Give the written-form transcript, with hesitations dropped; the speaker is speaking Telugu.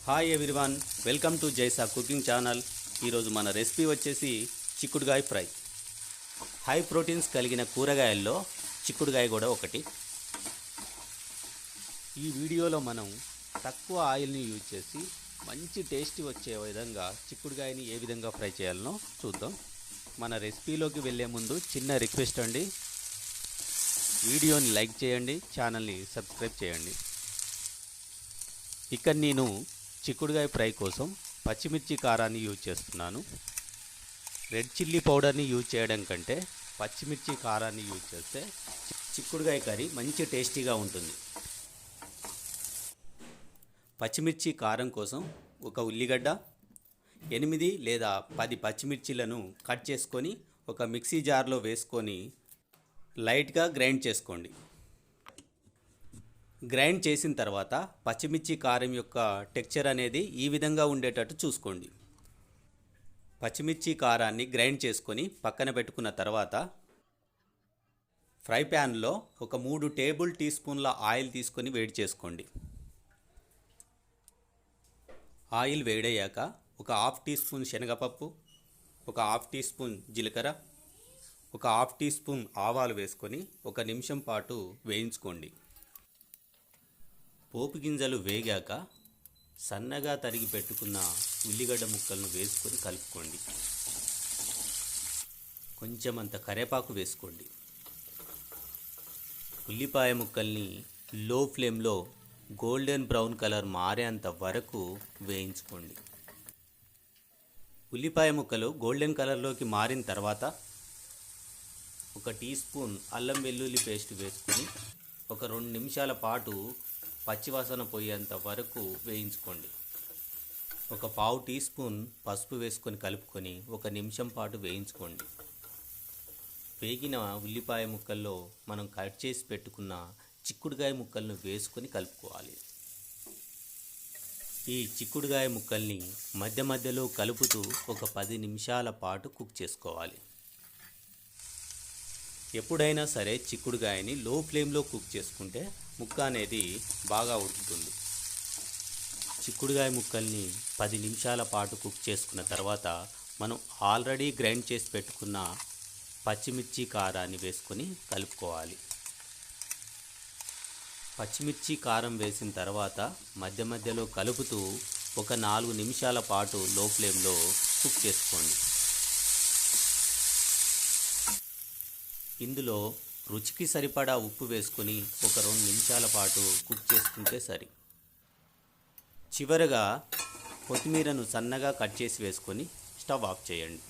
Hi everyone, welcome to Jaisa cooking channel. ఈరోజు మన రెసిపీ వచ్చేసి చిక్కుడుగాయ ఫ్రై. హై ప్రోటీన్స్ కలిగిన కూరగాయల్లో చిక్కుడుగాయ కూడా ఒకటి. ఈ వీడియోలో మనం తక్కువ ఆయిల్ని యూజ్ చేసి మంచి టేస్టీ వచ్చే విధంగా చిక్కుడుగాయని ఏ విధంగా ఫ్రై చేయాలనో చూద్దాం. మన రెసిపీలోకి వెళ్ళే ముందు చిన్న రిక్వెస్ట్ అండి, వీడియోని లైక్ చేయండి, ఛానల్ని సబ్స్క్రైబ్ చేయండి. ఇక్కడ నేను చిక్కుడుగాయ ఫ్రై కోసం పచ్చిమిర్చి కారాన్ని యూజ్ చేస్తున్నాను. రెడ్ చిల్లీ పౌడర్ని యూజ్ చేయడం కంటే పచ్చిమిర్చి కారాన్ని యూజ్ చేస్తే చిక్కుడుగాయ కర్రీ మంచి టేస్టీగా ఉంటుంది. పచ్చిమిర్చి కారం కోసం ఒక ఉల్లిగడ్డ, 8 లేదా 10 పచ్చిమిర్చిలను కట్ చేసుకొని ఒక మిక్సీ జార్లో వేసుకొని లైట్గా గ్రైండ్ చేసుకోండి. గ్రైండ్ చేసిన తర్వాత పచ్చిమిర్చి కారం యొక్క టెక్స్చర్ అనేది ఈ విధంగా ఉండేటట్టు చూసుకోండి. పచ్చిమిర్చి కారాన్ని గ్రైండ్ చేసుకొని పక్కన పెట్టుకున్న తర్వాత ఫ్రై ప్యాన్లో ఒక 3 టేబుల్ టీ స్పూన్ల ఆయిల్ తీసుకొని వేడి చేసుకోండి. ఆయిల్ వేడయ్యాక ఒక హాఫ్ టీ స్పూన్ శనగపప్పు, ఒక హాఫ్ టీ స్పూన్ జీలకర్ర, ఒక హాఫ్ టీ స్పూన్ ఆవాలు వేసుకొని 1 నిమిషం పాటు వేయించుకోండి. పోపు గింజలు వేగాక సన్నగా తరిగి పెట్టుకున్న ఉల్లిగడ్డ ముక్కలను వేసుకొని కలుపుకోండి. కొంచెం అంత కరివేపాకు వేసుకోండి. ఉల్లిపాయ ముక్కల్ని లో ఫ్లేమ్లో గోల్డెన్ బ్రౌన్ కలర్ మారేంత వరకు వేయించుకోండి. ఉల్లిపాయ ముక్కలు గోల్డెన్ కలర్లోకి మారిన తర్వాత 1 టీ స్పూన్ అల్లం వెల్లుల్లి పేస్ట్ వేసుకొని ఒక 2 నిమిషాల పాటు పచ్చివాసన పోయేంత వరకు వేయించుకోండి. ఒక పావు టీ స్పూన్ పసుపు వేసుకొని కలుపుకొని 1 నిమిషం పాటు వేయించుకోండి. వేగిన ఉల్లిపాయ ముక్కల్లో మనం కట్ చేసి పెట్టుకున్న చిక్కుడుగాయ ముక్కలను వేసుకొని కలుపుకోవాలి. ఈ చిక్కుడుగాయ ముక్కల్ని మధ్య మధ్యలో కలుపుతూ ఒక 10 నిమిషాల పాటు కుక్ చేసుకోవాలి. ఎప్పుడైనా సరే చిక్కుడుగాయని లో ఫ్లేమ్లో కుక్ చేసుకుంటే ముక్క అనేది బాగా ఉడుకుతుంది. చిక్కుడుగాయ ముక్కల్ని 10 నిమిషాల పాటు కుక్ చేసుకున్న తర్వాత మనం ఆల్రెడీ గ్రైండ్ చేసి పెట్టుకున్న పచ్చిమిర్చి కారాన్ని వేసుకొని కలుపుకోవాలి. పచ్చిమిర్చి కారం వేసిన తర్వాత మధ్య మధ్యలో కలుపుతూ ఒక 4 నిమిషాల పాటు లో ఫ్లేమ్లో కుక్ చేసుకోండి. ఇందులో రుచికి సరిపడా ఉప్పు వేసుకొని ఒక 2 నిమిషాల పాటు కుక్ చేసుకుంటే సరి. చివరగా కొత్తిమీరను సన్నగా కట్ చేసి వేసుకొని స్టవ్ ఆఫ్ చేయండి.